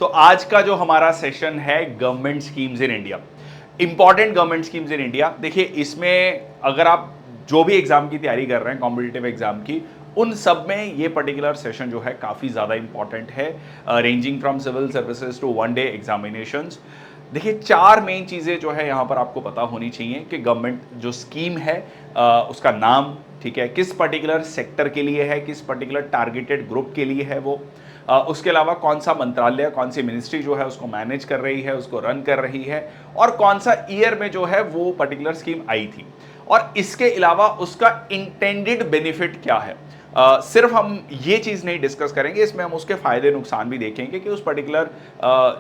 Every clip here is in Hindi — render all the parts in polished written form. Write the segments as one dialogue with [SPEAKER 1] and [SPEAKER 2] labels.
[SPEAKER 1] तो आज का जो हमारा सेशन है government schemes in India, important government schemes in India. देखिए इसमें अगर आप जो भी एग्जाम की तैयारी कर रहे हैं कॉम्पिटिटिव एग्जाम की, उन सब में ये पर्टिकुलर सेशन जो है काफ़ी ज़्यादा इंपॉर्टेंट है, ranging from civil services to one day examinations. देखिए चार मेन चीज़ें जो है यहाँ पर आपको पता होनी चाहिए कि गवर्नमेंट जो स्कीम है उसका नाम, ठीक है, किस पर्टिकुलर सेक्टर के लिए है, किस पर्टिकुलर टारगेटेड ग्रुप के लिए है वो, उसके अलावा कौन सा मंत्रालय, कौन सी मिनिस्ट्री जो है उसको मैनेज कर रही है, उसको रन कर रही है, और कौन सा ईयर में जो है वो पर्टिकुलर स्कीम आई थी, और इसके अलावा उसका इंटेंडेड बेनिफिट क्या है। सिर्फ हम ये चीज़ नहीं डिस्कस करेंगे, इसमें हम उसके फायदे नुकसान भी देखेंगे कि उस पर्टिकुलर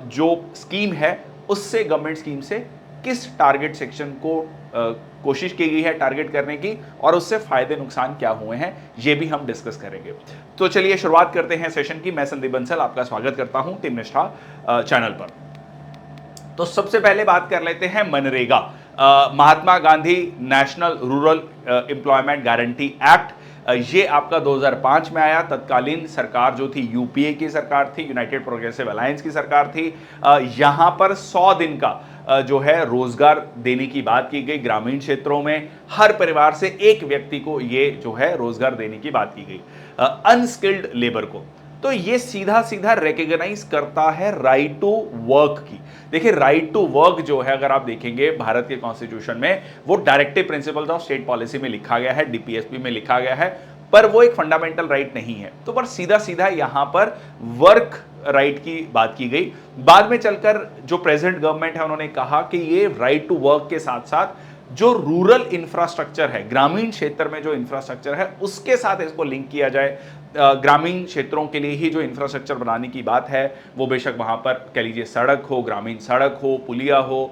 [SPEAKER 1] जो स्कीम है उससे, गवर्नमेंट स्कीम से किस टारगेट सेक्शन को कोशिश की गई है टारगेट करने की, और उससे फायदे नुकसान क्या हुए हैं ये भी हम डिस्कस करेंगे। तो चलिए शुरुआत करते हैं सेशन की। मैं संदीप बंसल आपका स्वागत करता हूं टीम निष्ठा चैनल पर। तो सबसे पहले बात कर लेते हैं मनरेगा, Mahatma Gandhi national rural employment guarantee act. ये आपका 2005 में आया। तत्कालीन सरकार जो थी यूपीए की सरकार थी, यूनाइटेड प्रोग्रेसिव अलायंस की सरकार थी। यहां पर 100 दिन का जो है रोजगार देने की बात की गई। ग्रामीण क्षेत्रों में हर परिवार से एक व्यक्ति को ये जो है रोजगार देने की बात की गई, अनस्किल्ड लेबर को। तो ये सीधा सीधा रिकॉग्नाइज करता है राइट टू वर्क की। देखिए राइट टू वर्क जो है, अगर आप देखेंगे भारत के कॉन्स्टिट्यूशन में, वो directive principles of state policy में लिखा गया है, डीपीएसपी में लिखा गया है, पर वो एक फंडामेंटल राइट नहीं है। तो पर सीधा सीधा यहां पर वर्क राइट की बात की गई। बाद में चलकर जो प्रेजेंट गवर्नमेंट है उन्होंने कहा कि ये राइट टू वर्क के साथ साथ जो रूरल इंफ्रास्ट्रक्चर है, ग्रामीण क्षेत्र में जो इंफ्रास्ट्रक्चर है उसके साथ इसको लिंक किया जाए। ग्रामीण क्षेत्रों के लिए ही जो इंफ्रास्ट्रक्चर बनाने की बात है, वो बेशक वहां पर कह लीजिए सड़क हो, ग्रामीण सड़क हो, पुलिया हो,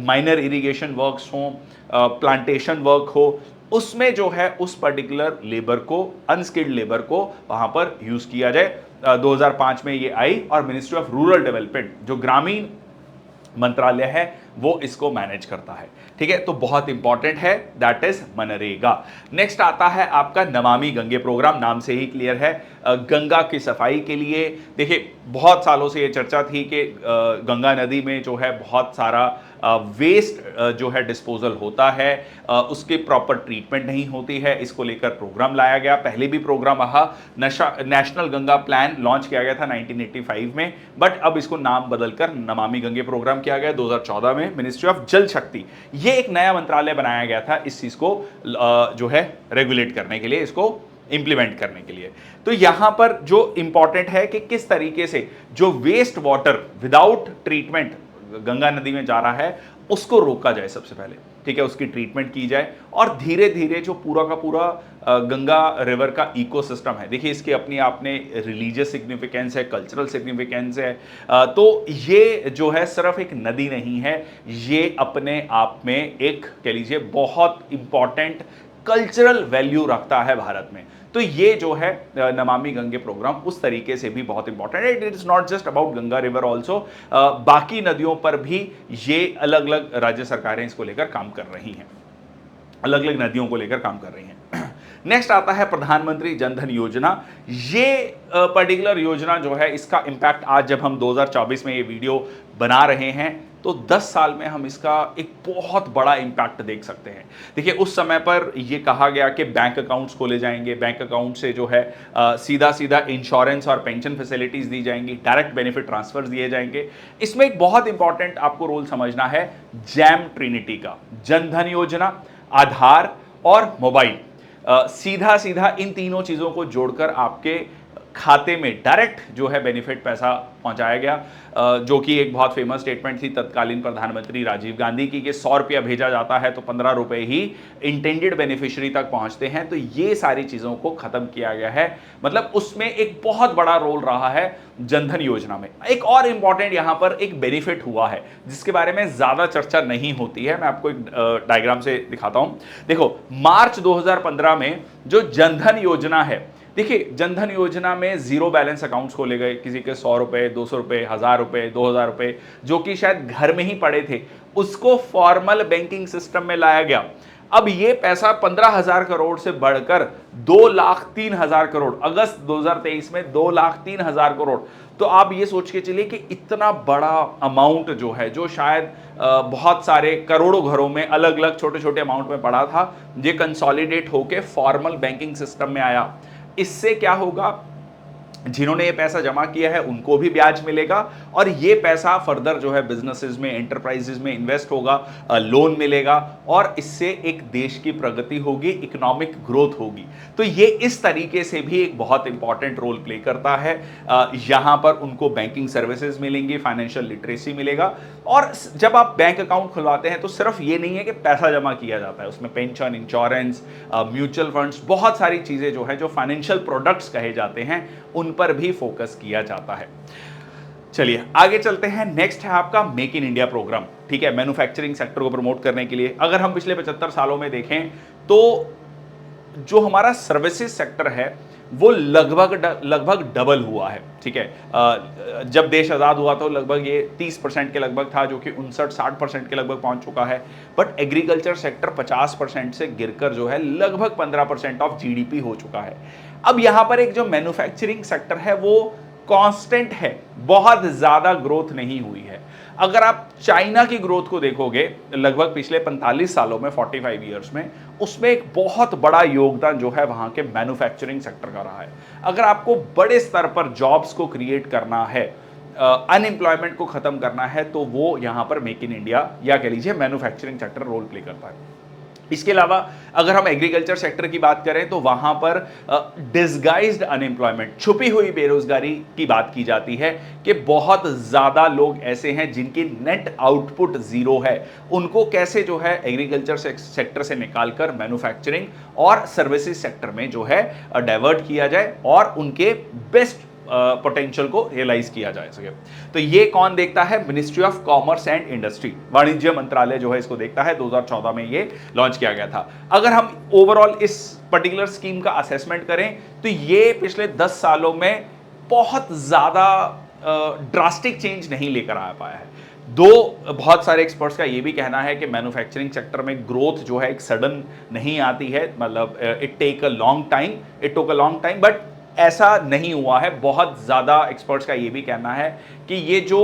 [SPEAKER 1] माइनर इरिगेशन वर्क्स हो, प्लांटेशन वर्क हो, उसमें जो है उस पर्टिकुलर लेबर को, अनस्किल्ड लेबर को वहां पर यूज किया जाए। 2005 में ये आई और मिनिस्ट्री ऑफ रूरल डेवलपमेंट जो ग्रामीण मंत्रालय है वो इसको मैनेज करता है। ठीक है, तो बहुत इंपॉर्टेंट है, दैट इज मनरेगा। नेक्स्ट आता है आपका नमामि गंगे प्रोग्राम, नाम से ही क्लियर है, गंगा की सफाई के लिए। देखिए बहुत सालों से ये चर्चा थी कि गंगा नदी में जो है बहुत सारा वेस्ट जो है डिस्पोजल होता है, उसकी प्रॉपर ट्रीटमेंट नहीं होती है। इसको लेकर प्रोग्राम लाया गया। पहले भी प्रोग्राम रहा, नेशनल गंगा प्लान लॉन्च किया गया था 1985 में, बट अब इसको नाम बदलकर नमामि गंगे प्रोग्राम किया गया 2014 में। मिनिस्ट्री ऑफ जल शक्ति, ये एक नया मंत्रालय बनाया गया था इस चीज को जो है रेगुलेट करने के लिए, इसको इंप्लीमेंट करने के लिए। तो यहां पर जो इंपॉर्टेंट है कि किस तरीके से जो waste water without treatment Ganga नदी में जा रहा है उसको रोका जाए सबसे पहले, ठीक है, उसकी ट्रीटमेंट की जाए, और धीरे धीरे जो पूरा का पूरा गंगा रिवर का इकोसिस्टम है, देखिए इसकी अपनी आपने रिलीजियस सिग्निफिकेंस है, कल्चरल सिग्निफिकेंस है। तो ये जो है सिर्फ एक नदी नहीं है, ये अपने आप में एक कह लीजिए बहुत इंपॉर्टेंट कल्चरल वैल्यू रखता है भारत में। तो ये जो है नमामि गंगे प्रोग्राम उस तरीके से भी बहुत इंपॉर्टेंट है। It is not just about Ganga river also, बाकी नदियों पर भी ये अलग अलग राज्य सरकारें इसको लेकर काम कर रही हैं, अलग अलग नदियों को लेकर काम कर रही हैं। नेक्स्ट आता है प्रधानमंत्री जनधन योजना। ये पर्टिकुलर योजना जो है, इसका इंपैक्ट आज जब हम 2024 में ये वीडियो बना रहे हैं तो 10 साल में हम इसका एक बहुत बड़ा इंपैक्ट देख सकते हैं। देखिए उस समय पर यह कहा गया कि बैंक अकाउंट्स खोले जाएंगे, बैंक अकाउंट से जो है सीधा सीधा इंश्योरेंस और पेंशन फैसिलिटीज दी जाएंगी, डायरेक्ट बेनिफिट ट्रांसफर्स दिए जाएंगे। इसमें एक बहुत इंपॉर्टेंट आपको रोल समझना है जैम ट्रिनिटी का, जनधन योजना, आधार और मोबाइल। सीधा सीधा इन तीनों चीजों को जोड़कर आपके खाते में डायरेक्ट जो है बेनिफिट पैसा पहुंचाया गया, जो कि एक बहुत फेमस स्टेटमेंट थी तत्कालीन प्रधानमंत्री राजीव गांधी की कि 100 रुपया भेजा जाता है तो 15 रुपए ही इंटेंडेड बेनिफिशियरी तक पहुंचते हैं। तो ये सारी चीजों को खत्म किया गया है, मतलब उसमें एक बहुत बड़ा रोल रहा है जनधन योजना में। एक और इंपॉर्टेंट यहां पर एक बेनिफिट हुआ है जिसके बारे में ज्यादा चर्चा नहीं होती है, मैं आपको एक डायग्राम से दिखाता हूं। देखो मार्च 2015 में जो जनधन योजना है, देखिए जनधन योजना में जीरो बैलेंस अकाउंट्स खोले गए, किसी के 100 रुपए, 200 रुपए, 1000 रुपए, 2000 रुपए, जो कि शायद घर में ही पड़े थे, उसको फॉर्मल बैंकिंग सिस्टम में लाया गया। अब ये पैसा 15,000 करोड़ से बढ़कर 2,03,000 करोड़, अगस्त 2023 में 2,03,000 करोड़। तो आप ये सोच के चलिए कि इतना बड़ा अमाउंट जो है, जो शायद बहुत सारे करोड़ों घरों में अलग अलग छोटे छोटे अमाउंट में पड़ा था, ये कंसोलिडेट होके फॉर्मल बैंकिंग सिस्टम में आया। इससे क्या होगा, जिन्होंने ये पैसा जमा किया है उनको भी ब्याज मिलेगा, और ये पैसा फर्दर जो है बिजनेसेस में, एंटरप्राइजेस में इन्वेस्ट होगा, लोन मिलेगा, और इससे एक देश की प्रगति होगी, इकोनॉमिक ग्रोथ होगी। तो ये इस तरीके से भी एक बहुत इंपॉर्टेंट रोल प्ले करता है। यहां पर उनको बैंकिंग सर्विसेज मिलेंगी, फाइनेंशियल लिटरेसी मिलेगा। और जब आप बैंक अकाउंट खुलवाते हैं तो सिर्फ ये नहीं है कि पैसा जमा किया जाता है, उसमें पेंशन, इंश्योरेंस, म्यूचुअल फंड्स, बहुत सारी चीजें जो है, जो फाइनेंशियल प्रोडक्ट्स कहे जाते हैं, उन पर भी फोकस किया जाता है। चलिए आगे चलते हैं। नेक्स्ट है आपका मेक इन इंडिया प्रोग्राम। ठीक है, मैन्युफैक्चरिंग सेक्टर को प्रमोट करने के लिए अगर हम पिछले 75 सालों में देखें तो जो हमारा सर्विसेज सेक्टर है वो लगभग डबल हुआ है। ठीक है, जब देश आज़ाद हुआ तो लगभग ये 30% के लगभग था, जो कि 59-60% के लगभग पहुंच चुका है। बट एग्रीकल्चर सेक्टर 50% से गिरकर जो है लगभग 15% ऑफ जीडीपी हो चुका है। अब यहां पर एक जो मैन्युफैक्चरिंग सेक्टर है वो कांस्टेंट है, बहुत ज्यादा ग्रोथ नहीं हुई है। अगर आप चाइना की ग्रोथ को देखोगे लगभग पिछले 45 सालों में, 45 ईयर्स में, उसमें एक बहुत बड़ा योगदान जो है वहां के मैन्युफैक्चरिंग सेक्टर का रहा है। अगर आपको बड़े स्तर पर जॉब्स को क्रिएट करना है, अनएम्प्लॉयमेंट को खत्म करना है, तो वो यहां पर मेक इन इंडिया या कह लीजिए मैन्युफैक्चरिंग सेक्टर रोल प्ले करता है। इसके अलावा अगर हम एग्रीकल्चर सेक्टर की बात करें तो वहां पर डिसगाइज्ड अनएम्प्लॉयमेंट, छुपी हुई बेरोजगारी की बात की जाती है कि बहुत ज्यादा लोग ऐसे हैं जिनकी नेट आउटपुट जीरो है। उनको कैसे जो है एग्रीकल्चर सेक्टर से निकालकर मैन्युफैक्चरिंग और सर्विसेज सेक्टर में जो है डाइवर्ट किया जाए और उनके बेस्ट पोटेंशियल को रियलाइज किया जा सके। तो ये कौन देखता है? Ministry of commerce and industry, वाणिज्य मंत्रालय जो है इसको देखता है। 2014 में ये लॉन्च किया गया था। अगर हम ओवरऑल इस पर्टिकुलर स्कीम का असेसमेंट करें तो ये पिछले 10 सालों में बहुत ज्यादा ड्रास्टिक चेंज नहीं लेकर आ पाया है। बहुत सारे एक्सपर्ट्स का ये भी कहना है कि मैन्युफैक्चरिंग सेक्टर में ग्रोथ जो है एक सडन नहीं आती है, मतलब it took a long time, but ऐसा नहीं हुआ है। बहुत ज़्यादा एक्सपर्ट्स का ये भी कहना है कि ये जो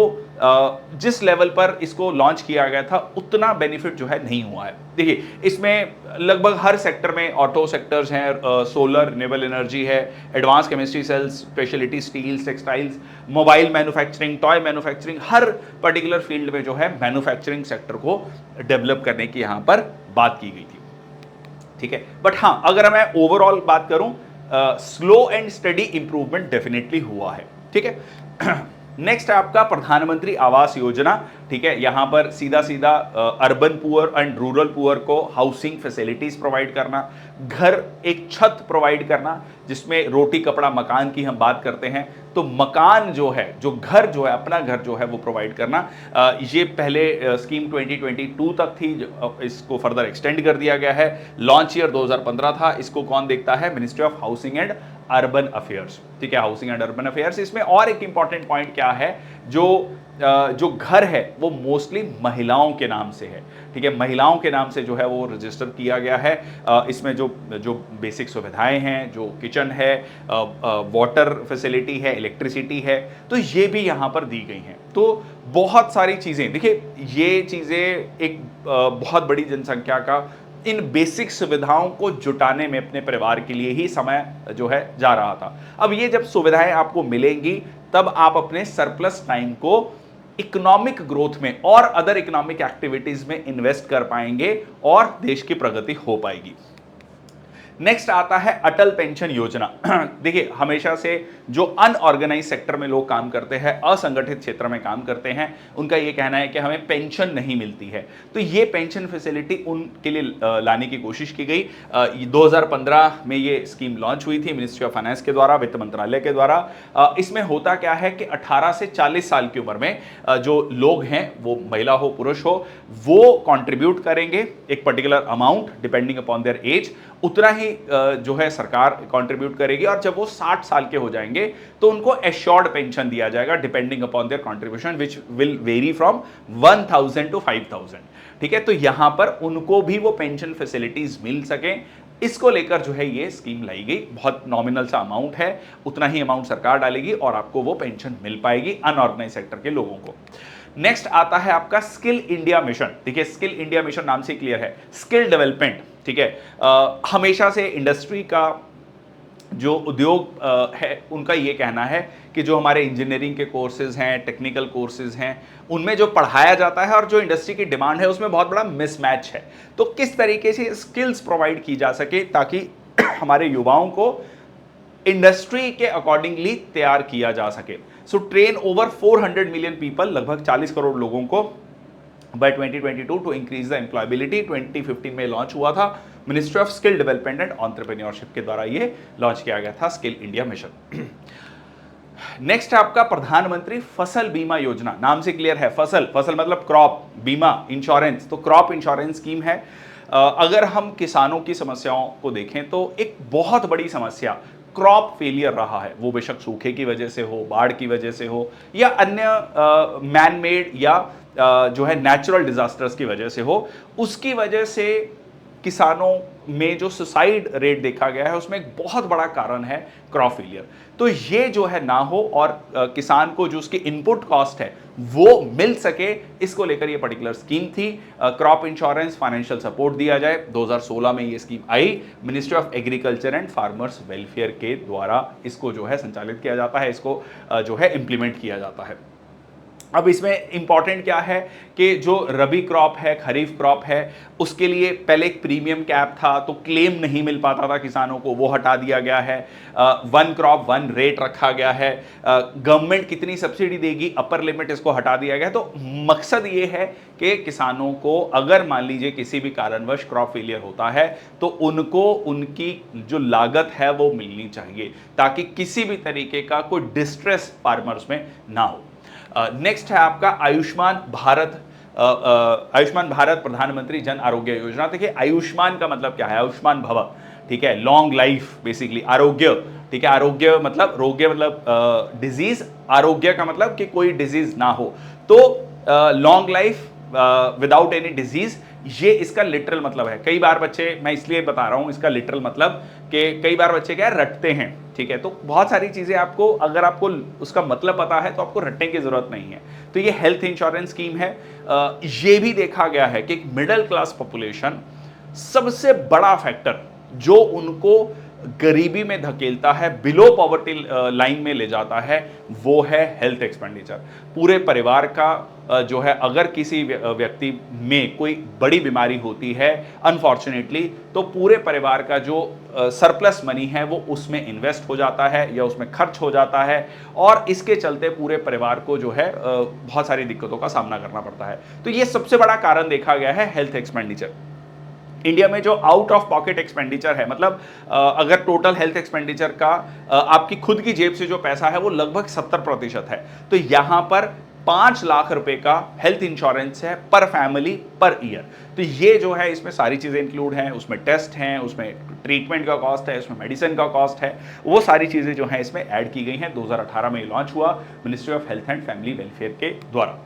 [SPEAKER 1] जिस लेवल पर इसको लॉन्च किया गया था उतना बेनिफिट जो है नहीं हुआ है। देखिए, इसमें लगभग हर सेक्टर में ऑटो सेक्टर्स हैं, सोलर, रिन्यूएबल एनर्जी है, advance chemistry cells, speciality steels, textiles, mobile manufacturing, toy manufacturing, हर पर्टिकुलर फील्ड में जो है मैन्युफैक्चरिंग सेक्टर को डेवलप करने की यहाँ पर बात की गई थी। ठीक है, बट हाँ, अगर मैं ओवरऑल बात करूं, slow and study improvement definitely हुआ है। ठीक है, नेक्स्ट है आपका प्रधानमंत्री आवास योजना। ठीक है, यहां पर सीधा सीधा urban poor and rural poor को हाउसिंग फैसिलिटीज प्रोवाइड करना, घर, एक छत प्रोवाइड करना, जिसमें रोटी कपड़ा मकान की हम बात करते हैं तो मकान जो है, जो घर जो है, अपना घर जो है वो प्रोवाइड करना। ये पहले स्कीम 2022 तक थी, इसको फर्दर एक्सटेंड कर दिया गया है। लॉन्च ईयर 2015 था। इसको कौन देखता है? Ministry of housing and urban affairs. ठीक है, हाउसिंग एंड अर्बन अफेयर्स। इसमें और एक इंपॉर्टेंट पॉइंट क्या है, जो घर है वो मोस्टली महिलाओं के नाम से है। ठीक है, महिलाओं के नाम से जो है वो रजिस्टर किया गया है। इसमें जो बेसिक सुविधाएं हैं, जो किचन है, वाटर फैसिलिटी है, इलेक्ट्रिसिटी है, तो ये भी यहाँ पर दी गई हैं। तो बहुत सारी चीज़ें, देखिए ये चीज़ें एक बहुत बड़ी जनसंख्या का इन बेसिक सुविधाओं को जुटाने में अपने परिवार के लिए ही समय जो है जा रहा था। अब ये जब सुविधाएं आपको मिलेंगी तब आप अपने सरप्लस टाइम को इकोनॉमिक ग्रोथ में और अदर इकोनॉमिक एक्टिविटीज में इन्वेस्ट कर पाएंगे और देश की प्रगति हो पाएगी। नेक्स्ट आता है अटल पेंशन योजना। देखिए, हमेशा से जो अनऑर्गेनाइज सेक्टर में लोग काम करते हैं, असंगठित क्षेत्र में काम करते हैं, उनका ये कहना है कि हमें पेंशन नहीं मिलती है। तो ये पेंशन फैसिलिटी उनके लिए लाने की कोशिश की गई। 2015 में ये स्कीम लॉन्च हुई थी मिनिस्ट्री ऑफ फाइनेंस के द्वारा, वित्त मंत्रालय के द्वारा। इसमें होता क्या है कि 18 से 40 साल की उम्र में जो लोग हैं, वो महिला हो पुरुष हो, वो कॉन्ट्रीब्यूट करेंगे एक particular amount depending upon their age. उतना ही ही जो है सरकार कंट्रीब्यूट करेगी, और जब वो 60 साल के हो जाएंगे तो उनको एश्योर्ड पेंशन दिया जाएगा depending upon their contribution, which will vary from 1000 to 5000। ठीक है, तो यहां पर उनको भी वो पेंशन फैसिलिटीज मिल सके, इसको लेकर जो है ये स्कीम लाई गई। बहुत नॉमिनल सा अमाउंट है, उतना ही अमाउंट सरकार डालेगी और आपको वो पेंशन मिल पाएगी अनऑर्गेनाइज सेक्टर के लोगों को। नेक्स्ट आता है आपका स्किल इंडिया मिशन। ठीक है, स्किल इंडिया मिशन नाम से क्लियर है, स्किल डेवलपमेंट। ठीक है, हमेशा से इंडस्ट्री का जो उद्योग है उनका ये कहना है कि जो हमारे इंजीनियरिंग के कोर्सेज हैं, टेक्निकल कोर्सेज हैं, उनमें जो पढ़ाया जाता है और जो इंडस्ट्री की डिमांड है उसमें बहुत बड़ा मिसमैच है। तो किस तरीके से स्किल्स प्रोवाइड की जा सके ताकि हमारे युवाओं को इंडस्ट्री के अकॉर्डिंगली तैयार किया जा सके। So train over 400 million people, लगभग 40 करोड़ लोगों को by 2022 to increase the employability. 2015 में लॉन्च हुआ था, ministry of skill development and entrepreneurship के द्वारा ये लॉन्च किया गया था, स्किल इंडिया मिशन। नेक्स्ट आपका प्रधानमंत्री फसल बीमा योजना, नाम से क्लियर है, फसल फसल मतलब क्रॉप, बीमा इंश्योरेंस, तो क्रॉप इंश्योरेंस स्कीम है। अगर हम किसानों की समस्याओं को देखें तो एक बहुत बड़ी समस्या क्रॉप फेलियर रहा है, वो बेशक सूखे की वजह से हो, बाढ़ की वजह से हो, या अन्य मैन मेड या जो है नेचुरल डिजास्टर्स की वजह से हो। उसकी वजह से किसानों में जो सुसाइड रेट देखा गया है उसमें एक बहुत बड़ा कारण है क्रॉप फेलियर। तो ये जो है ना हो और किसान को जो उसकी इनपुट कॉस्ट है वो मिल सके, इसको लेकर ये पर्टिकुलर स्कीम थी। क्रॉप इंश्योरेंस फाइनेंशियल सपोर्ट दिया जाए, 2016 में ये scheme I, ministry of agriculture and farmers welfare के द्वारा इसको जो है संचालित किया जाता है, इसको जो है इंप्लीमेंट किया जाता है। अब इसमें इंपॉर्टेंट क्या है कि जो रबी क्रॉप है, खरीफ क्रॉप है, उसके लिए पहले एक प्रीमियम कैप था तो क्लेम नहीं मिल पाता था किसानों को, वो हटा दिया गया है। वन क्रॉप वन रेट रखा गया है। गवर्नमेंट कितनी सब्सिडी देगी, अपर लिमिट इसको हटा दिया गया है। तो मकसद ये है कि किसानों को अगर मान लीजिए किसी भी कारणवश क्रॉप फेलियर होता है तो उनको उनकी जो लागत है वो मिलनी चाहिए, ताकि किसी भी तरीके का कोई डिस्ट्रेस फार्मर्स में ना हो। नेक्स्ट है आपका आयुष्मान भारत। आयुष्मान भारत प्रधानमंत्री जन आरोग्य योजना। देखिए आयुष्मान का मतलब क्या है, आयुष्मान भव, ठीक है, लॉन्ग लाइफ बेसिकली, आरोग्य, ठीक है, आरोग्य मतलब रोग्य मतलब डिजीज, आरोग्य का मतलब कि कोई डिजीज ना हो, तो long life without any disease, ये इसका लिटरल मतलब है। कई बार बच्चे, मैं इसलिए बता रहा हूं इसका लिटरल मतलब कि कई बार बच्चे क्या रटते हैं, ठीक है, तो बहुत सारी चीजें आपको, अगर आपको उसका मतलब पता है तो आपको रटने की जरूरत नहीं है। तो ये हेल्थ इंश्योरेंस स्कीम है। ये भी देखा गया है कि मिडिल क्लास पॉपुलेशन सबसे बड़ा फैक्टर जो उनको गरीबी में धकेलता है, बिलो पॉवर्टी लाइन में ले जाता है, वो है हेल्थ एक्सपेंडिचर। पूरे परिवार का जो है, अगर किसी व्यक्ति में कोई बड़ी बीमारी होती है अनफॉर्चुनेटली, तो पूरे परिवार का जो सरप्लस मनी है वो उसमें इन्वेस्ट हो जाता है या उसमें खर्च हो जाता है, और इसके चलते पूरे परिवार को जो है बहुत सारी दिक्कतों का सामना करना पड़ता है। तो ये सबसे बड़ा कारण देखा गया है हेल्थ एक्सपेंडिचर। इंडिया में जो आउट ऑफ पॉकेट एक्सपेंडिचर है, मतलब अगर टोटल हेल्थ एक्सपेंडिचर का आपकी खुद की जेब से जो पैसा है वो लगभग 70% है। तो यहां पर 5 लाख रुपए का हेल्थ इंश्योरेंस है पर फैमिली पर ईयर। तो ये जो है इसमें सारी चीजें इंक्लूड हैं, उसमें टेस्ट हैं, उसमें ट्रीटमेंट का कॉस्ट है, उसमें मेडिसिन का कॉस्ट है, वो सारी चीजें जो हैं इसमें ऐड की गई हैं। 2018 में लॉन्च हुआ ministry of health and family welfare के द्वारा।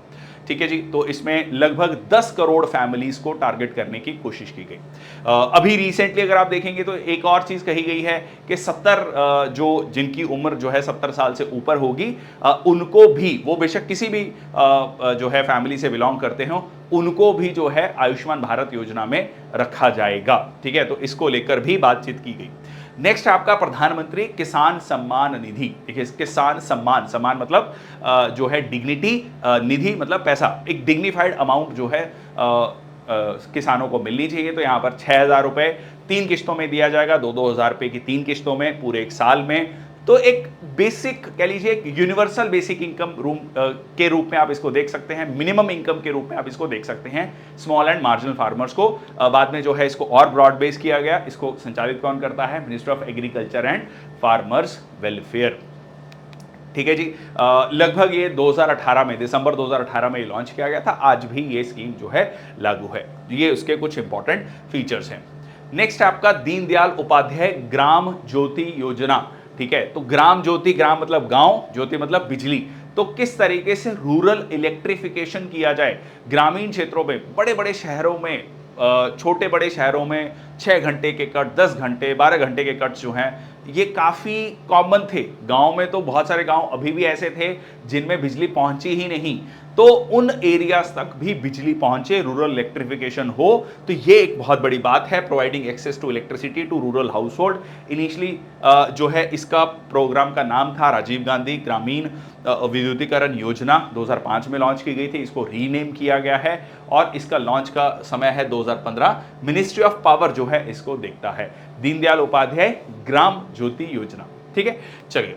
[SPEAKER 1] ठीक है जी, तो इसमें लगभग 10 करोड़ फैमिलीज को टारगेट करने की कोशिश की गई। अभी रिसेंटली अगर आप देखेंगे तो एक और चीज कही गई है कि 70 जो जिनकी उम्र जो है 70 साल से ऊपर होगी, उनको भी, वो बेशक किसी भी जो है फैमिली से बिलोंग करते हो, उनको भी जो है आयुष्मान भारत योजना में रखा जाएगा। ठीक है, तो इसको लेकर भी बातचीत की गई। नेक्स्ट आपका प्रधानमंत्री किसान सम्मान निधि। देखिए किसान सम्मान, सम्मान मतलब जो है डिग्निटी, निधि मतलब पैसा, एक डिग्निफाइड अमाउंट जो है किसानों को मिलनी चाहिए। तो यहाँ पर 6,000 रुपए 3 किश्तों में दिया जाएगा, 2-2 हज़ार रुपए की 3 किश्तों में पूरे एक साल में। तो एक बेसिक कह लीजिए, एक यूनिवर्सल बेसिक इनकम के रूप में आप इसको देख सकते हैं, मिनिमम इनकम के रूप में आप इसको देख सकते हैं स्मॉल एंड मार्जिनल फार्मर्स को। बाद में जो है इसको और ब्रॉड बेस किया गया। इसको संचालित कौन करता है? Ministry of agriculture and farmers welfare. ठीक है जी, लगभग ये 2018 में, दिसंबर 2018 में ये लॉन्च किया गया था। आज भी ये स्कीम जो है लागू है। ये उसके कुछ इंपॉर्टेंट फीचर्स हैं। नेक्स्ट आपका दीनदयाल उपाध्याय ग्राम ज्योति योजना, ठीक है। तो ग्राम ज्योति, ग्राम मतलब गांव, ज्योति मतलब बिजली। तो किस तरीके से रूरल इलेक्ट्रिफिकेशन किया जाए, ग्रामीण क्षेत्रों में, बड़े बड़े शहरों में, छोटे बड़े शहरों में 6 घंटे के कट, 10 घंटे, 12 घंटे के कट जो हैं ये काफ़ी कॉमन थे। गांव में तो बहुत सारे गांव अभी भी ऐसे थे जिनमें बिजली पहुंची ही नहीं, तो उन एरियाज तक भी बिजली पहुंचे, रूरल इलेक्ट्रिफिकेशन हो। तो ये एक बहुत बड़ी बात है, providing access to electricity to rural household. Initially जो है इसका प्रोग्राम का नाम था राजीव गांधी ग्रामीण विद्युतीकरण योजना, 2005 में लॉन्च की गई थी। इसको रीनेम किया गया है और इसका लॉन्च का समय है 2015। मिनिस्ट्री ऑफ पावर जो है इसको देखता है, दीनदयाल उपाध्याय ग्राम ज्योति योजना, ठीक है। चलिए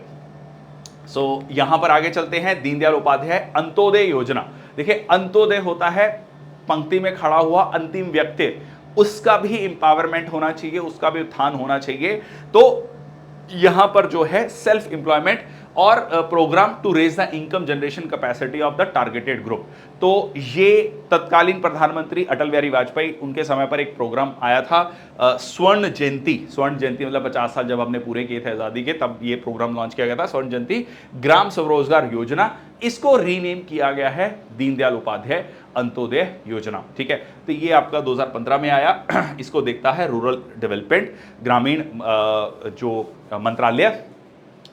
[SPEAKER 1] यहां पर आगे चलते हैं, दीनदयाल उपाध्याय अंत्योदय योजना। देखिए अंत्योदय होता है पंक्ति में खड़ा हुआ अंतिम व्यक्ति, उसका भी इंपावरमेंट होना चाहिए, उसका भी उत्थान होना चाहिए। तो यहां पर जो है सेल्फ एम्प्लॉयमेंट और programme to raise the income generation capacity of the targeted group. तो ये तत्कालीन प्रधानमंत्री अटल बिहारी वाजपेयी, उनके समय पर एक प्रोग्राम आया था स्वर्ण जयंती। स्वर्ण जयंती मतलब 50 साल जब हमने पूरे किए थे आजादी के, तब ये प्रोग्राम लॉन्च किया गया था, स्वर्ण जयंती ग्राम स्वरोजगार योजना। इसको रीनेम किया गया है दीनदयाल उपाध्याय अंत्योदय योजना, ठीक है। तो ये आपका 2015 में आया। इसको देखता है रूरल डेवलपमेंट, ग्रामीण जो मंत्रालय,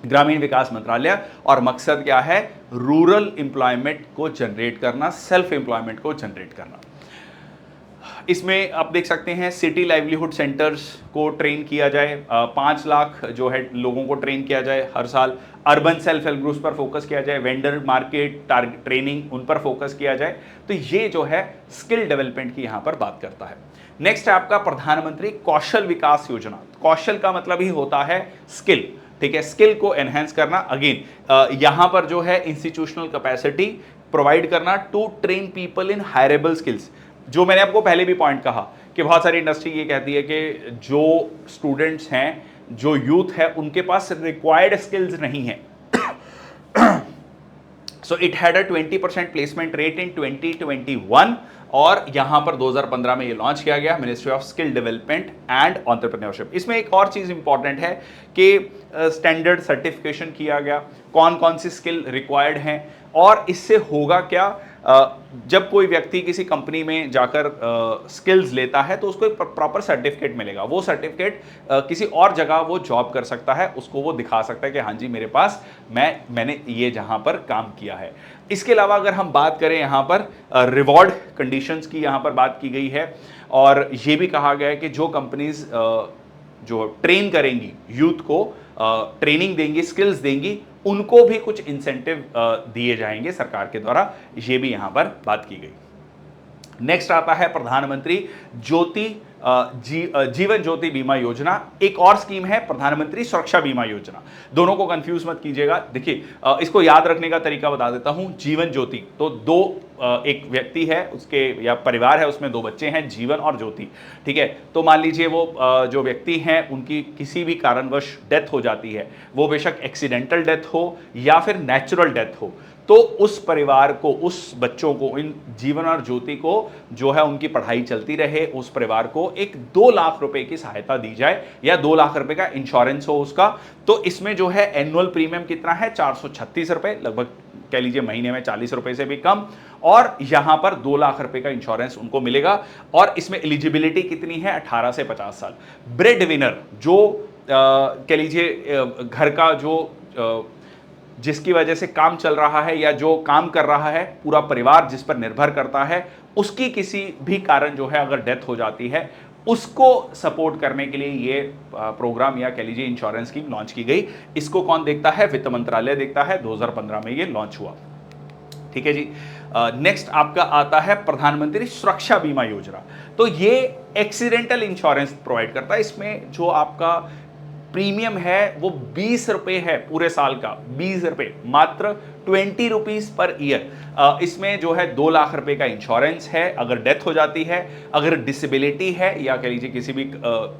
[SPEAKER 1] ग्रामीण विकास मंत्रालय। और मकसद क्या है, रूरल एम्प्लॉयमेंट को जनरेट करना, सेल्फ एम्प्लॉयमेंट को जनरेट करना। इसमें आप देख सकते हैं सिटी लाइवलीहुड सेंटर्स को ट्रेन किया जाए, 5 लाख जो है लोगों को ट्रेन किया जाए हर साल। अर्बन सेल्फ हेल्प ग्रुप्स पर फोकस किया जाए, वेंडर मार्केट टारगेट ट्रेनिंग उन पर फोकस किया जाए। तो ये जो है स्किल डेवलपमेंट की यहां पर बात करता है। नेक्स्ट है आपका प्रधानमंत्री कौशल विकास योजना। कौशल का मतलब ही होता है स्किल, ठीक है, स्किल को एनहेंस करना। अगेन यहां पर जो है इंस्टीट्यूशनल कैपेसिटी प्रोवाइड करना to train people in hireable skills. जो मैंने आपको पहले भी पॉइंट कहा कि बहुत सारी इंडस्ट्री ये कहती है कि जो स्टूडेंट्स हैं, जो यूथ है, उनके पास रिक्वायर्ड स्किल्स नहीं है। So it had a 20% placement rate in 2021 और यहां पर 2015 में ये लॉन्च किया गया, ministry of skill development and entrepreneurship. इसमें एक और चीज इंपॉर्टेंट है कि स्टैंडर्ड सर्टिफिकेशन किया गया, कौन कौन सी स्किल रिक्वायर्ड हैं और इससे होगा क्या। जब कोई व्यक्ति किसी कंपनी में जाकर स्किल्स लेता है तो उसको एक प्रॉपर सर्टिफिकेट मिलेगा। वो सर्टिफिकेट किसी और जगह वो जॉब कर सकता है, उसको वो दिखा सकता है कि हाँ जी मेरे पास मैंने ये जहां पर काम किया है। इसके अलावा अगर हम बात करें यहाँ पर रिवॉर्ड कंडीशंस की यहाँ पर बात की गई है और ये भी कहा गया है कि जो कंपनीज जो ट्रेन करेंगी यूथ को, ट्रेनिंग देंगी, स्किल्स देंगी, उनको भी कुछ इंसेंटिव दिए जाएंगे सरकार के द्वारा। ये भी यहां पर बात की गई। नेक्स्ट आता है प्रधानमंत्री जीवन ज्योति बीमा योजना। एक और स्कीम है प्रधानमंत्री सुरक्षा बीमा योजना। दोनों को कंफ्यूज मत कीजिएगा। देखिए इसको याद रखने का तरीका बता देता हूं। जीवन ज्योति तो एक व्यक्ति है, उसके या परिवार है, उसमें 2 बच्चे हैं, जीवन और ज्योति, ठीक है। तो मान लीजिए वो जो व्यक्ति हैं उनकी किसी भी कारणवश डेथ हो जाती है, वो बेशक एक्सीडेंटल डेथ हो या फिर नेचुरल डेथ हो, तो उस परिवार को, उस बच्चों को, इन जीवन और ज्योति को जो है उनकी पढ़ाई चलती रहे, उस परिवार को एक 2 लाख रुपए की सहायता दी जाए या 2 लाख रुपए का इंश्योरेंस हो उसका। तो इसमें जो है एनुअल प्रीमियम कितना है, 436 रुपए, लगभग कह लीजिए महीने में 40 रुपए से भी कम। और यहां पर 2 लाख रुपए का इंश्योरेंस उनको मिलेगा। और इसमें एलिजिबिलिटी कितनी है, 18 से 50 साल। ब्रेड विनर जो कह लीजिए घर का जो जिसकी वजह से काम चल रहा है या जो काम कर रहा है, पूरा परिवार जिस पर निर्भर करता है, उसकी किसी भी कारण जो है अगर डेथ हो जाती है, उसको सपोर्ट करने के लिए ये प्रोग्राम या कह लीजिए इंश्योरेंस स्कीम लॉन्च की गई। इसको कौन देखता है, वित्त मंत्रालय देखता है। 2015 में ये लॉन्च हुआ, ठीक है जी। नेक्स्ट आपका आता है प्रधानमंत्री सुरक्षा बीमा योजना। तो ये एक्सीडेंटल इंश्योरेंस प्रोवाइड करता है। इसमें जो आपका प्रीमियम है वो 20 रुपए है पूरे साल का, 20 रुपए, मात्र 20 रुपीज पर ईयर। इसमें जो है 2 लाख रुपए का इंश्योरेंस है अगर डेथ हो जाती है। अगर डिसेबिलिटी है या कह लीजिए किसी भी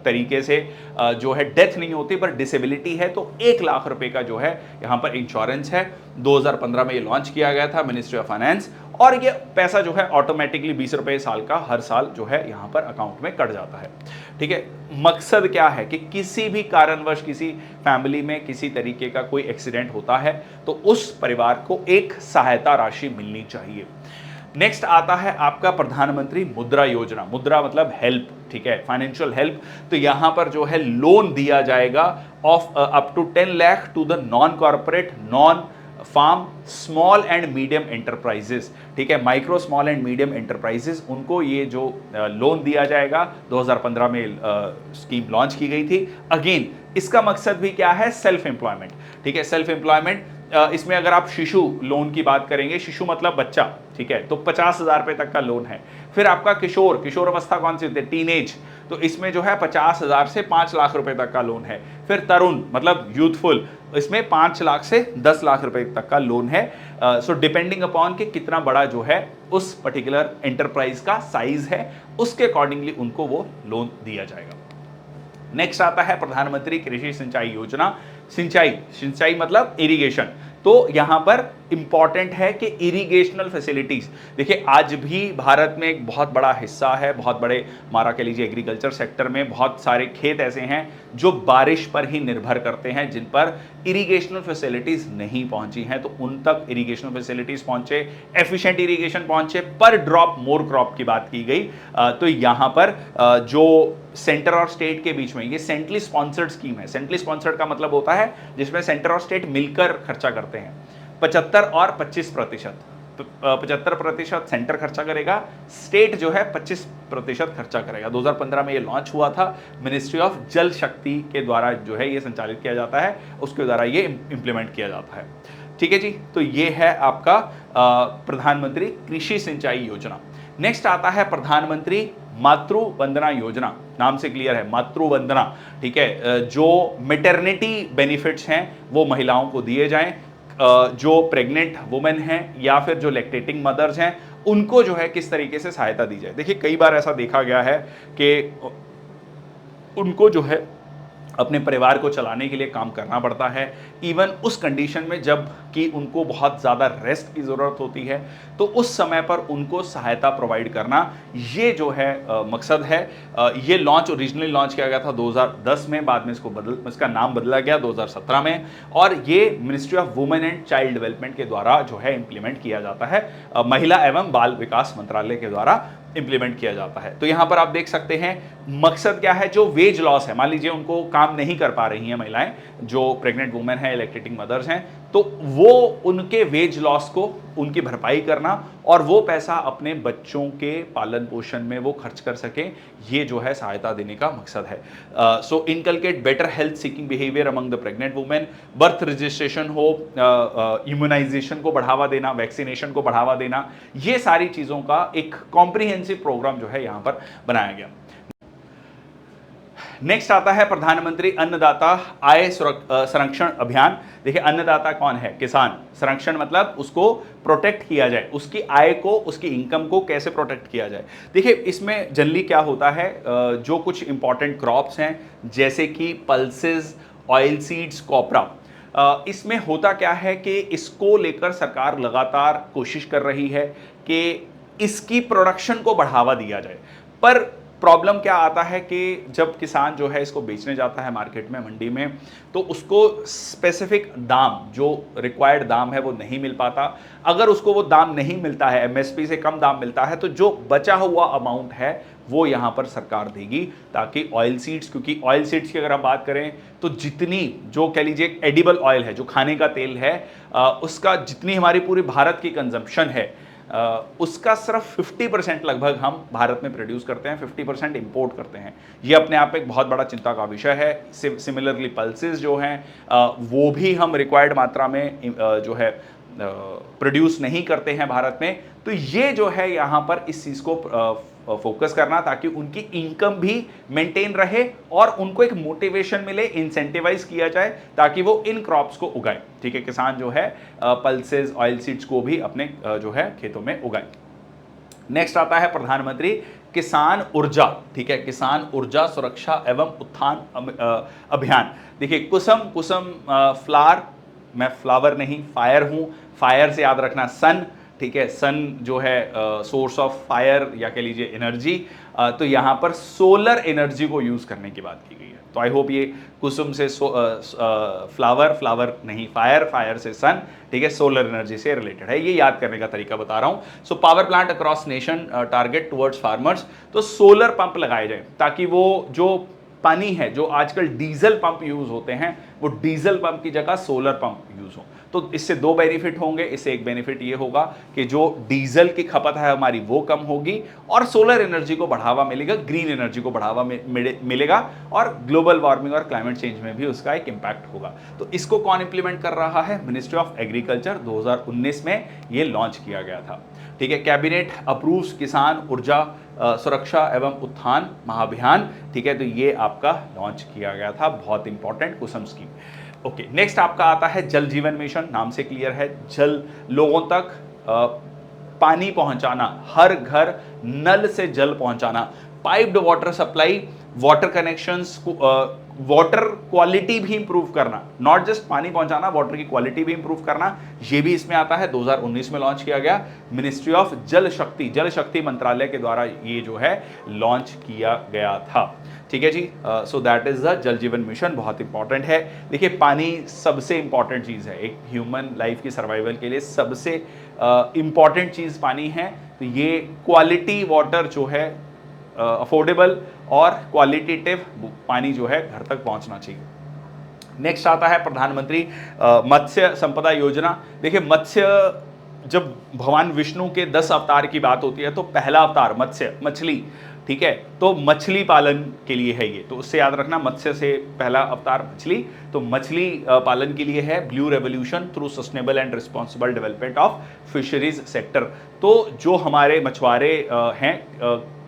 [SPEAKER 1] तरीके से जो है डेथ नहीं होती पर डिसेबिलिटी है, तो 1 लाख रुपए का जो है यहां पर इंश्योरेंस है। 2015 में ये लॉन्च किया गया था, मिनिस्ट्री ऑफ फाइनेंस और ये पैसा जो है ऑटोमेटिकली 20 रुपए साल का हर साल जो है यहाँ पर अकाउंट में कट जाता है। ठीक है, मकसद क्या है कि किसी भी कारणवश किसी फैमिली में किसी तरीके का कोई एक्सीडेंट होता है तो उस परिवार को एक सहायता राशि मिलनी चाहिए। नेक्स्ट आता है आपका प्रधानमंत्री मुद्रा योजना। मुद्रा मतलब हेल्प, ठीक है, फाइनेंशियल हेल्प। तो यहां पर जो है लोन दिया जाएगा of up to 10 lakh to the non corporate, non farm, small and medium enterprises. ठीक है, micro small and medium enterprises, उनको ये जो लोन दिया जाएगा। 2015 में स्कीम लॉन्च की गई थी। अगेन इसका मकसद भी क्या है? Self employment. ठीक है, सेल्फ एम्प्लॉयमेंट। इसमें अगर आप शिशु लोन की बात करेंगे, शिशु मतलब बच्चा, ठीक है, तो 50,000 रुपए तक का लोन है। फिर आपका किशोर, किशोर अवस्था कौन सी होती है? टीनेज, तो इसमें जो है 50,000 से 5 लाख रुपए तक का लोन है। फिर तरुण मतलब यूथफुल, इसमें 5 लाख से 10 लाख रुपए तक का लोन है। सो डिपेंडिंग अपॉन कि कितना बड़ा जो है उस पर्टिकुलर एंटरप्राइज का साइज है, उसके अकॉर्डिंगली उनको वो लोन दिया जाएगा। नेक्स्ट आता है प्रधानमंत्री कृषि सिंचाई योजना। सिंचाई, सिंचाई मतलब इरिगेशन। तो यहां पर इंपॉर्टेंट है कि इरिगेशनल फैसिलिटीज, देखिए आज भी भारत में एक बहुत बड़ा हिस्सा है, बहुत बड़े हमारा कह लीजिए एग्रीकल्चर सेक्टर में बहुत सारे खेत ऐसे हैं जो बारिश पर ही निर्भर करते हैं, जिन पर इरिगेशनल फैसिलिटीज नहीं पहुंची हैं। तो उन तक इरिगेशनल फैसिलिटीज पहुंचे, एफिशिएंट इरिगेशन पहुंचे, पर ड्रॉप मोर क्रॉप की बात की गई। तो यहां पर जो सेंटर और स्टेट के बीच में ये सेंट्रली स्पॉन्सर्ड स्कीम है। सेंट्रली स्पॉन्सर्ड का मतलब होता है जिसमें सेंटर और स्टेट मिलकर खर्चा करते हैं। 75 और 25%, 75% सेंटर खर्चा करेगा, स्टेट जो है 25% खर्चा करेगा। 2015 में ये लॉन्च हुआ था, मिनिस्ट्री ऑफ जल शक्ति के द्वारा जो है ये संचालित किया जाता है, उसके द्वारा ये इंप्लीमेंट किया जाता है। ठीक है जी, तो ये है आपका प्रधानमंत्री कृषि सिंचाई योजना। नेक्स्ट आता है प्रधानमंत्री मातृ वंदना योजना। नाम से क्लियर है, मातृ वंदना। ठीक है, जो मैटरनिटी बेनिफिट्स हैं वो महिलाओं को दिए जाएं, जो प्रेग्नेंट वुमेन हैं या फिर जो लैक्टेटिंग मदर्स हैं उनको जो है किस तरीके से सहायता दी जाए। देखिए कई बार ऐसा देखा गया है कि उनको जो है अपने परिवार को चलाने के लिए काम करना पड़ता है, इवन उस कंडीशन में जब कि उनको बहुत ज़्यादा रेस्ट की ज़रूरत होती है, तो उस समय पर उनको सहायता प्रोवाइड करना, ये जो है मकसद है। ये लॉन्च ओरिजिनली लॉन्च किया गया था 2010 में, बाद में इसका नाम बदला गया 2017 में, और ये ministry of women and child development के द्वारा जो है इंप्लीमेंट किया जाता है, महिला एवं बाल विकास मंत्रालय के द्वारा इंप्लीमेंट किया जाता है। तो यहां पर आप देख सकते हैं मकसद क्या है, जो वेज लॉस है, मान लीजिए उनको काम नहीं कर पा रही हैं महिलाएं, जो प्रेग्नेंट वुमेन है, लैक्टेटिंग मदर्स हैं, तो वो उनके वेज लॉस को उनकी भरपाई करना और वो पैसा अपने बच्चों के पालन पोषण में वो खर्च कर सके, ये जो है सहायता देने का मकसद है। So inculcate better health seeking behaviour among the pregnant women, birth registration हो, इम्यूनाइजेशन को बढ़ावा देना, वैक्सीनेशन को बढ़ावा देना, ये सारी चीज़ों का एक कॉम्प्रिहेंसिव प्रोग्राम जो है यहाँ पर बनाया गया। नेक्स्ट आता है प्रधानमंत्री अन्नदाता आय संरक्षण अभियान। देखिए अन्नदाता कौन है? किसान। संरक्षण मतलब उसको प्रोटेक्ट किया जाए, उसकी आय को, उसकी इनकम को कैसे प्रोटेक्ट किया जाए। देखिए इसमें जनरली क्या होता है, जो कुछ इंपॉर्टेंट क्रॉप्स हैं जैसे कि पल्सेस, ऑयल सीड्स, कॉपरा, इसमें होता क्या है कि इसको लेकर सरकार लगातार कोशिश कर रही है कि इसकी प्रोडक्शन को बढ़ावा दिया जाए। पर प्रॉब्लम क्या आता है कि जब किसान जो है इसको बेचने जाता है मार्केट में, मंडी में, तो उसको स्पेसिफिक दाम, जो रिक्वायर्ड दाम है वो नहीं मिल पाता। अगर उसको वो दाम नहीं मिलता है, एमएसपी से कम दाम मिलता है, तो जो बचा हुआ अमाउंट है वो यहाँ पर सरकार देगी, ताकि ऑयल सीड्स, क्योंकि ऑयल सीड्स की अगर हम बात करें तो जितनी, जो कह लीजिए एडिबल ऑयल है, जो खाने का तेल है, उसका जितनी हमारी पूरी भारत की कंजम्पशन है, उसका सिर्फ 50% लगभग हम भारत में प्रोड्यूस करते हैं, 50% इंपोर्ट करते हैं। ये अपने आप में एक बहुत बड़ा चिंता का विषय है। सिमिलरली पल्सेस जो हैं वो भी हम रिक्वायर्ड मात्रा में जो है प्रोड्यूस नहीं करते हैं भारत में। तो ये जो है यहाँ पर इस चीज़ को फोकस करना, ताकि उनकी इनकम भी मेंटेन रहे और उनको एक मोटिवेशन मिले, इंसेंटिवाइज किया जाए, ताकि वो इन क्रॉप्स को उगाएं। ठीक है, किसान जो है पल्सेस, ऑयल सीड्स को भी अपने जो है खेतों में उगाएं। नेक्स्ट आता है प्रधानमंत्री किसान ऊर्जा। ठीक है, किसान ऊर्जा सुरक्षा एवं उत्थान अभियान। देखिए कुसुम फ्लावर, मैं फ्लावर नहीं फायर हूं, फायर से याद रखना सन, ठीक है, सन जो है सोर्स ऑफ फायर या कह लीजिए एनर्जी, तो यहाँ पर सोलर एनर्जी को यूज़ करने की बात की गई है। तो आई होप ये कुसुम से फ्लावर, फ्लावर नहीं फायर, फायर से सन, ठीक है, सोलर एनर्जी से रिलेटेड है, ये याद करने का तरीका बता रहा हूँ। So power plant across nation target towards farmers, तो सोलर पंप लगाए जाए ताकि वो जो पानी है, जो आजकल डीजल पंप यूज होते हैं, वो डीजल पंप की जगह सोलर पंप यूज हो। तो इससे दो बेनिफिट होंगे। इससे एक बेनिफिट ये होगा कि जो डीजल की खपत है हमारी वो कम होगी और सोलर एनर्जी को बढ़ावा मिलेगा, ग्रीन एनर्जी को बढ़ावा मिलेगा और ग्लोबल वार्मिंग और क्लाइमेट चेंज में भी उसका एक इंपैक्ट होगा। तो इसको कौन इंप्लीमेंट कर रहा है? Ministry of agriculture. 2019 में ये लॉन्च किया गया था, ठीक है। कैबिनेट अप्रूव्स किसान ऊर्जा सुरक्षा एवं उत्थान महाअभियान, ठीक है, तो ये आपका लॉन्च किया गया था, बहुत इंपॉर्टेंट कुसुम स्कीम। ओके, नेक्स्ट आपका आता है जल जीवन मिशन। नाम से क्लियर है, जल लोगों तक पानी पहुंचाना, हर घर नल से जल पहुंचाना, piped water supply, water connections, water quality भी इंप्रूव करना, नॉट जस्ट पानी पहुंचाना, वाटर की क्वालिटी भी इंप्रूव करना, ये भी इसमें आता है। 2019 में लॉन्च किया गया, मिनिस्ट्री ऑफ जल शक्ति मंत्रालय के द्वारा ये जो है लॉन्च किया गया था, ठीक है जी। सो दैट इज द जल जीवन मिशन, बहुत इंपॉर्टेंट है। देखिए, पानी सबसे इंपॉर्टेंट चीज़ है, एक ह्यूमन लाइफ की सर्वाइवल के लिए सबसे इंपॉर्टेंट चीज़ पानी है। तो ये क्वालिटी वाटर जो है, अफोर्डेबल और क्वालिटेटिव पानी जो है घर तक पहुंचना चाहिए। नेक्स्ट आता है प्रधानमंत्री मत्स्य संपदा योजना। देखिए, मत्स्य, जब भगवान विष्णु के 10 अवतार की बात होती है तो पहला अवतार मत्स्य, मछली, ठीक है, तो मछली पालन के लिए है ये, तो उससे याद रखना, मत्स्य से पहला अवतार मछली, तो मछली पालन के लिए है blue revolution through sustainable and responsible development of fisheries sector. तो जो हमारे मछुआरे हैं,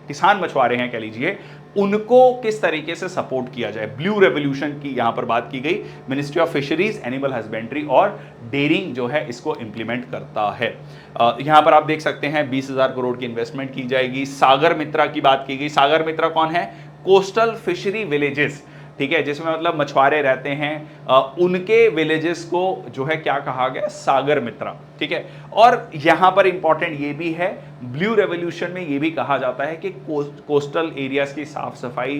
[SPEAKER 1] किसान मछुआरे हैं कह लीजिए, उनको किस तरीके से सपोर्ट किया जाए, ब्लू रेवोल्यूशन की यहां पर बात की गई। Ministry of fisheries, animal husbandry और डेयरिंग जो है इसको इंप्लीमेंट करता है। यहां पर आप देख सकते हैं 20,000 करोड़ की इन्वेस्टमेंट की जाएगी। सागर मित्रा की बात की गई। सागर मित्रा कौन है? कोस्टल फिशरी विलेजेस, ठीक है, जिसमें मतलब मछुआरे रहते हैं, उनके विलेजेस को जो है क्या कहा गया? सागर मित्रा, ठीक है। और यहां पर इंपॉर्टेंट ये भी है, ब्लू रेवोल्यूशन में ये भी कहा जाता है कि कोस्टल एरियाज की साफ सफाई,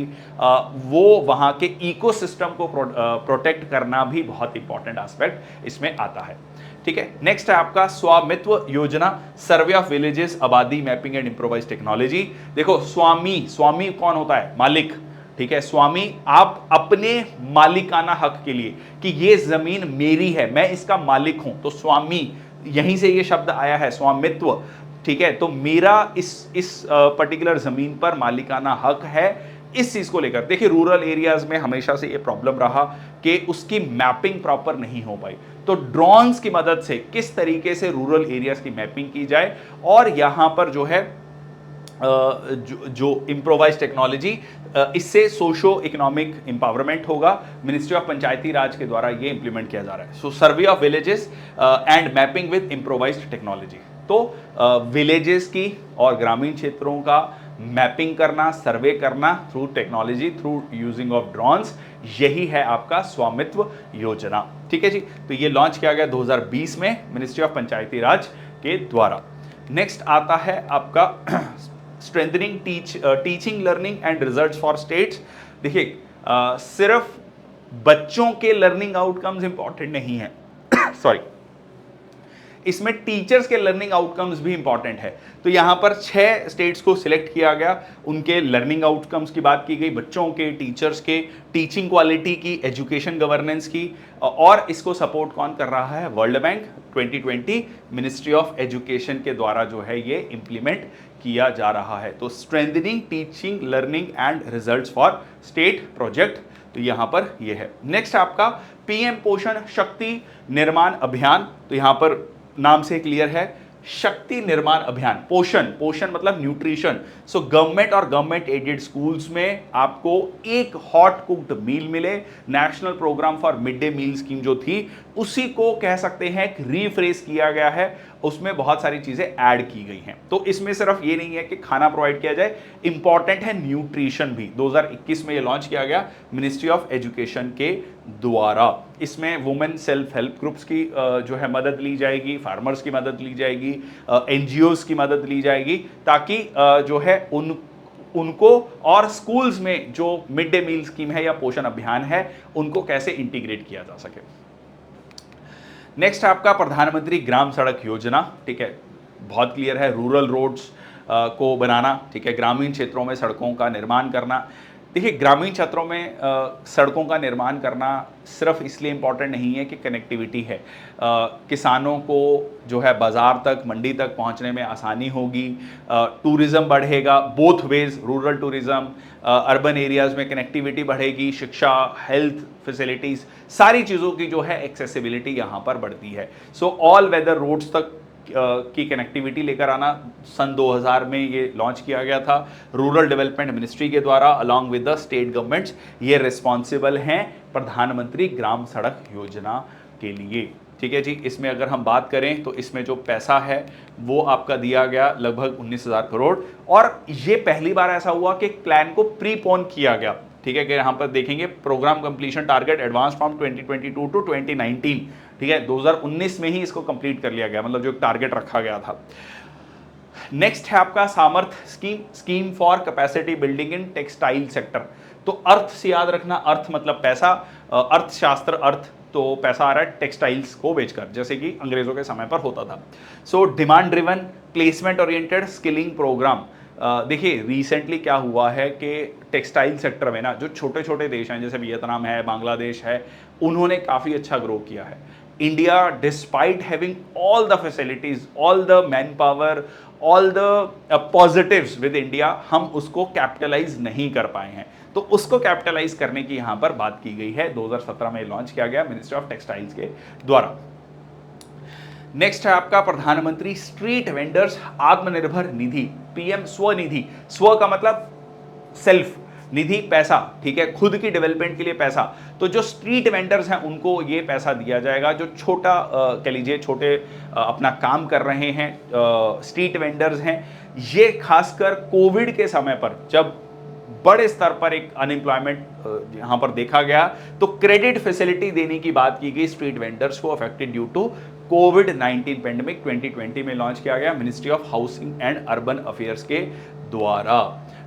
[SPEAKER 1] वो वहां के इकोसिस्टम को प्रोटेक्ट करना भी बहुत इंपॉर्टेंट एस्पेक्ट इसमें आता है, ठीक है। नेक्स्ट है आपका स्वामित्व योजना, सर्वे ऑफ विलेजेस, आबादी मैपिंग एंड इम्प्रोवाइज टेक्नोलॉजी। देखो, स्वामी कौन होता है? मालिक, ठीक है। स्वामी, आप अपने मालिकाना हक के लिए कि ये जमीन मेरी है, मैं इसका मालिक हूं, तो स्वामी, यहीं से ये शब्द आया है, स्वामित्व, ठीक है। तो मेरा इस पर्टिकुलर जमीन पर मालिकाना हक है। इस चीज को लेकर देखिए, रूरल एरियाज में हमेशा से ये प्रॉब्लम रहा कि उसकी मैपिंग प्रॉपर नहीं हो पाई। तो ड्रोन्स की मदद से किस तरीके से रूरल एरियाज की मैपिंग की जाए, और यहां पर जो है जो इम्प्रोवाइज टेक्नोलॉजी, इससे सोशो इकोनॉमिक एम्पावरमेंट होगा। मिनिस्ट्री ऑफ पंचायती राज के द्वारा ये इंप्लीमेंट किया जा रहा है। So survey of villages and mapping with improvised technology, तो विलेजेस की और ग्रामीण क्षेत्रों का मैपिंग करना, सर्वे करना through technology, through using of drones, यही है आपका स्वामित्व योजना, ठीक है जी। तो ये लॉन्च किया गया 2020 में मिनिस्ट्री ऑफ पंचायती राज के द्वारा। नेक्स्ट आता है आपका strengthening teaching learning and results for states. देखिए, सिर्फ बच्चों के लर्निंग आउटकम्स इंपॉर्टेंट नहीं है सॉरी, इसमें टीचर्स के लर्निंग आउटकम्स भी इंपॉर्टेंट है। तो यहां पर 6 स्टेट्स को सिलेक्ट किया गया, उनके लर्निंग आउटकम्स की बात की गई, बच्चों के, टीचर्स के, टीचिंग क्वालिटी की, एजुकेशन गवर्नेंस की, और इसको सपोर्ट कौन कर रहा है? World bank 2020 ministry of education के द्वारा जो है ये इंप्लीमेंट किया जा रहा है। तो strengthening teaching learning and results for state project, तो यहां पर ये है। नेक्स्ट आपका पीएम पोषण शक्ति निर्माण अभियान। तो यहां पर नाम से क्लियर है, शक्ति निर्माण अभियान। पोषण मतलब न्यूट्रिशन। सो गवर्नमेंट और गवर्नमेंट एडेड स्कूल्स में आपको एक हॉट कुक्ड मील मिले। National programme for mid day meal scheme जो थी, उसी को कह सकते हैं कि रीफ्रेस किया गया है, उसमें बहुत सारी चीजें ऐड की गई हैं। तो इसमें सिर्फ ये नहीं है कि खाना प्रोवाइड किया जाए, इंपॉर्टेंट है न्यूट्रिशन भी। 2021 में ये लॉन्च किया गया मिनिस्ट्री ऑफ एजुकेशन के द्वारा। इसमें वुमेन सेल्फ हेल्प ग्रुप्स की जो है मदद ली जाएगी, फार्मर्स की मदद ली जाएगी, एनजीओज की मदद ली जाएगी, ताकि जो है उनको और स्कूल्स में जो मिड डे मील स्कीम है या पोषण अभियान है उनको कैसे इंटीग्रेट किया जा सके। नेक्स्ट आपका प्रधानमंत्री ग्राम सड़क योजना, ठीक है, बहुत क्लियर है, रूरल रोड्स को बनाना, ठीक है, ग्रामीण क्षेत्रों में सड़कों का निर्माण करना। देखिए, ग्रामीण क्षेत्रों में सड़कों का निर्माण करना सिर्फ इसलिए इम्पॉर्टेंट नहीं है कि कनेक्टिविटी है, किसानों को जो है बाज़ार तक, मंडी तक पहुंचने में आसानी होगी, टूरिज़्म बढ़ेगा, both ways, rural tourism, urban areas में कनेक्टिविटी बढ़ेगी, शिक्षा, हेल्थ फैसिलिटीज़, सारी चीज़ों की जो है एक्सेसिबिलिटी यहाँ पर बढ़ती है। सो ऑल वेदर रोड्स तक की कनेक्टिविटी लेकर आना सन 2000 में ये लॉन्च किया गया था रूरल डेवलपमेंट मिनिस्ट्री के द्वारा along with the state governments. ये रिस्पॉन्सिबल हैं प्रधानमंत्री ग्राम सड़क योजना के लिए, ठीक है जी। इसमें अगर हम बात करें तो इसमें जो पैसा है वो आपका दिया गया लगभग 19,000 करोड़, और ये पहली बार ऐसा हुआ कि प्लान को प्रीपोन किया गया, ठीक है, कि यहाँ पर देखेंगे programme completion target advance from 2022 to 2019, ठीक है, 2019 में ही इसको कंप्लीट कर लिया गया, मतलब जो टारगेट रखा गया था। नेक्स्ट है आपका सामर्थ्य scheme for capacity building in textile sector. तो अर्थ से याद रखना, अर्थ मतलब पैसा, अर्थशास्त्र, अर्थ तो पैसा आ रहा है टेक्सटाइल्स को बेचकर, जैसे कि अंग्रेजों के समय पर होता था। So demand driven placement oriented skilling programme. देखिए रिसेंटली क्या हुआ है कि टेक्सटाइल सेक्टर में ना जो छोटे छोटे देश हैं, जैसे वियतनाम है, बांग्लादेश है, उन्होंने काफ़ी अच्छा ग्रो किया है। India despite having all the facilities, all the man power, all the positives with India, हम उसको कैपिटलाइज नहीं कर पाए हैं। तो उसको कैपिटलाइज करने की यहाँ पर बात की गई है, 2017 में लॉन्च किया गया मिनिस्ट्री ऑफ टेक्सटाइल्स के द्वारा। नेक्स्ट है आपका प्रधानमंत्री street vendors Atmanirbhar Nidhi, PM Svanidhi. स्व का मतलब सेल्फ, निधि पैसा, ठीक है, खुद की डेवलपमेंट के लिए पैसा। तो जो स्ट्रीट वेंडर्स हैं उनको ये पैसा दिया जाएगा, जो छोटा कह लीजिए छोटे अपना काम कर रहे हैं स्ट्रीट वेंडर्स हैं। ये खासकर कोविड के समय पर जब बड़े स्तर पर एक अनएम्प्लॉयमेंट यहाँ पर देखा गया, तो क्रेडिट फैसिलिटी देने की बात की गई स्ट्रीट वेंडर्स को अफेक्टेड ड्यू टू कोविड-19 पेंडेमिक। 2020 में लॉन्च किया गया ministry of housing and urban affairs के द्वारा,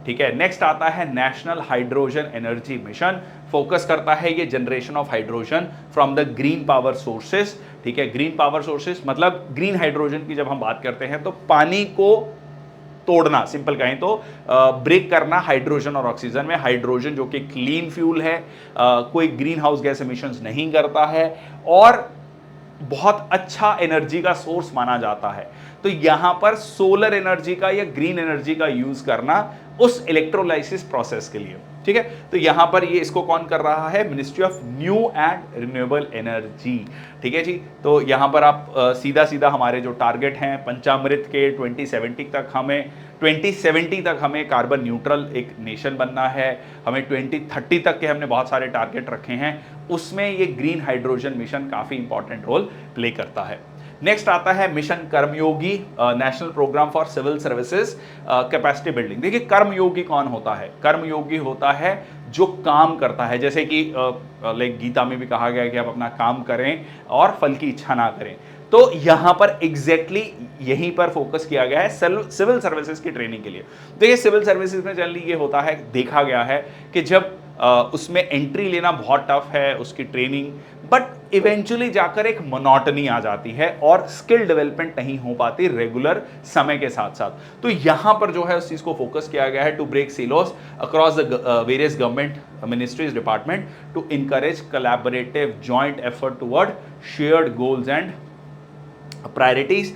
[SPEAKER 1] ठीक है। नेक्स्ट आता है national hydrogen energy mission. Focus करता है ये generation of hydrogen from the green power sources, ठीक है। ग्रीन पावर सोर्सेस मतलब ग्रीन हाइड्रोजन की जब हम बात करते हैं तो पानी को तोड़ना, सिंपल कहें तो ब्रेक करना हाइड्रोजन और ऑक्सीजन में। हाइड्रोजन जो कि क्लीन फ्यूल है, कोई ग्रीन हाउस गैस एमिशंस नहीं करता है और बहुत अच्छा एनर्जी का सोर्स माना जाता है। तो यहां पर सोलर एनर्जी का या ग्रीन एनर्जी का यूज करना उस इलेक्ट्रोलाइसिस प्रोसेस के लिए, ठीक है। तो यहां पर ये इसको कौन कर रहा है, ministry of new and renewable energy, ठीक है जी। तो यहां पर आप सीधा सीधा हमारे जो टारगेट हैं पंचामृत के 2070 तक हमें कार्बन न्यूट्रल एक नेशन बनना है, हमें 2030 तक के हमने बहुत सारे टारगेट रखे हैं, उसमें ये ग्रीन हाइड्रोजन मिशन काफी इंपॉर्टेंट रोल प्ले करता है। नेक्स्ट आता है mission Karmayogi, national programme for civil services capacity building. देखिए कर्मयोगी कौन होता है, कर्मयोगी होता है जो काम करता है, जैसे कि लाइक गीता में भी कहा गया है कि आप अपना काम करें और फल की इच्छा ना करें। तो यहां पर एग्जैक्टली यहीं पर फोकस किया गया है सिविल सर्विसेज की ट्रेनिंग के लिए। देखिए सिविल सर्विसेज में जनरली ये होता है, देखा गया है कि जब उसमें एंट्री लेना बहुत टफ है, उसकी ट्रेनिंग, बट इवेंचुअली जाकर एक मोनोटनी आ जाती है और स्किल डेवलपमेंट नहीं हो पाती रेगुलर समय के साथ साथ। तो यहां पर जो है उस चीज को फोकस किया गया है to break silos across the various government ministries department to encourage collaborative joint effort toward shared goals and priorities.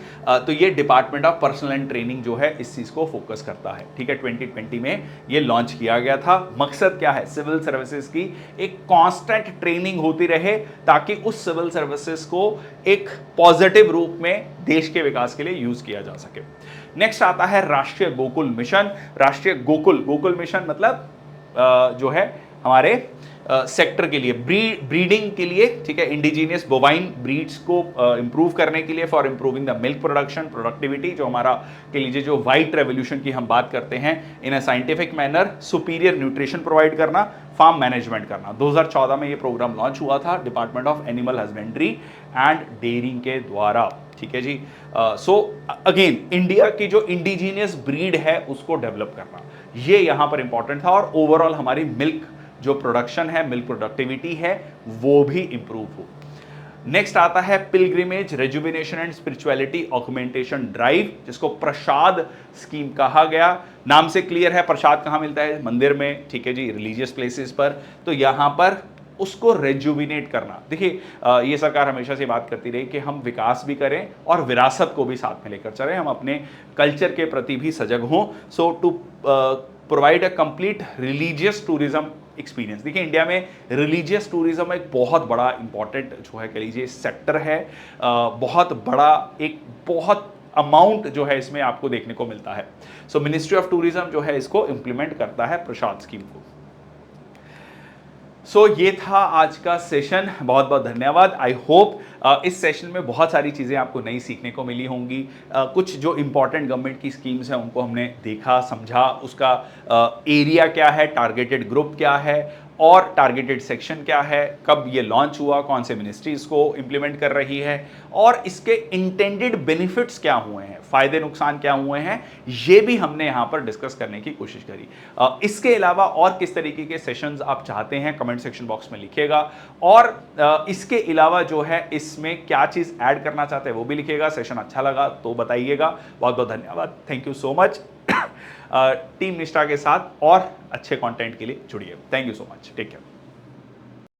[SPEAKER 1] तो ये department of personnel and training जो है इस चीज को फोकस करता है, ठीक है। 2020 में ये लॉन्च किया गया था। मकसद क्या है, सिविल सर्विसेज की एक कांस्टेंट ट्रेनिंग होती रहे ताकि उस सिविल सर्विसेज को एक पॉजिटिव रूप में देश के विकास के लिए यूज किया जा सके। नेक्स्ट आता है राष्ट्रीय गोकुल मिशन। राष्ट्रीय गोकुल मिशन मतलब जो है हमारे सेक्टर के लिए, ब्रीडिंग के लिए, ठीक है, इंडिजीनियस बोवाइन ब्रीड्स को इंप्रूव करने के लिए, for improving the milk production productivity, जो हमारा के लीजिए जो वाइट रेवोल्यूशन की हम बात करते हैं, in a scientific manner, superior nutrition provide करना, फार्म मैनेजमेंट करना। 2014 में ये प्रोग्राम लॉन्च हुआ था department of animal husbandry and dairying के द्वारा, ठीक है जी। सो अगेन इंडिया की जो इंडिजीनियस ब्रीड है उसको डेवलप करना, ये यहां पर इंपॉर्टेंट था, और ओवरऑल हमारी मिल्क जो प्रोडक्शन है, मिल्क प्रोडक्टिविटी है, वो भी इंप्रूव हो। नेक्स्ट आता है pilgrimage rejuvenation and spirituality augmentation drive, जिसको प्रसाद स्कीम कहा गया। नाम से क्लियर है, प्रसाद कहां मिलता है? मंदिर में, ठीक है जी, रिलीजियस प्लेसेस पर। तो यहां पर उसको रेजुविनेट करना। देखिए ये सरकार हमेशा से बात करती रही कि हम विकास भी करें और विरासत को भी साथ में लेकर चलें, हम अपने कल्चर के प्रति भी सजग हों। So to provide a complete religious tourism experience. देखिए इंडिया में रिलीजियस टूरिज्म एक बहुत बड़ा इंपॉर्टेंट जो है कह लीजिए सेक्टर है, बहुत बड़ा एक बहुत अमाउंट जो है इसमें आपको देखने को मिलता है। सो मिनिस्ट्री ऑफ टूरिज्म जो है इसको इंप्लीमेंट करता है प्रसाद स्कीम को। ये था आज का सेशन, बहुत बहुत धन्यवाद। आई होप इस सेशन में बहुत सारी चीज़ें आपको नई सीखने को मिली होंगी। कुछ जो इंपॉर्टेंट गवर्नमेंट की स्कीम्स हैं उनको हमने देखा, समझा, उसका एरिया क्या है, टारगेटेड ग्रुप क्या है, और टारगेटेड सेक्शन क्या है, कब ये लॉन्च हुआ, कौन से मिनिस्ट्री इसको इंप्लीमेंट कर रही है, और इसके इंटेंडेड बेनिफिट्स क्या हुए हैं, फायदे नुकसान क्या हुए हैं, ये भी हमने यहाँ पर डिस्कस करने की कोशिश करी। इसके अलावा और किस तरीके के सेशंस आप चाहते हैं कमेंट सेक्शन बॉक्स में लिखिएगा, और इसके अलावा जो है इसमें क्या चीज़ ऐड करना चाहते हैं वो भी लिखिएगा। सेशन अच्छा लगा तो बताइएगा। बहुत बहुत धन्यवाद, thank you so much. Team Nishtha के साथ और अच्छे कंटेंट के लिए जुड़िए। Thank you so much, take care.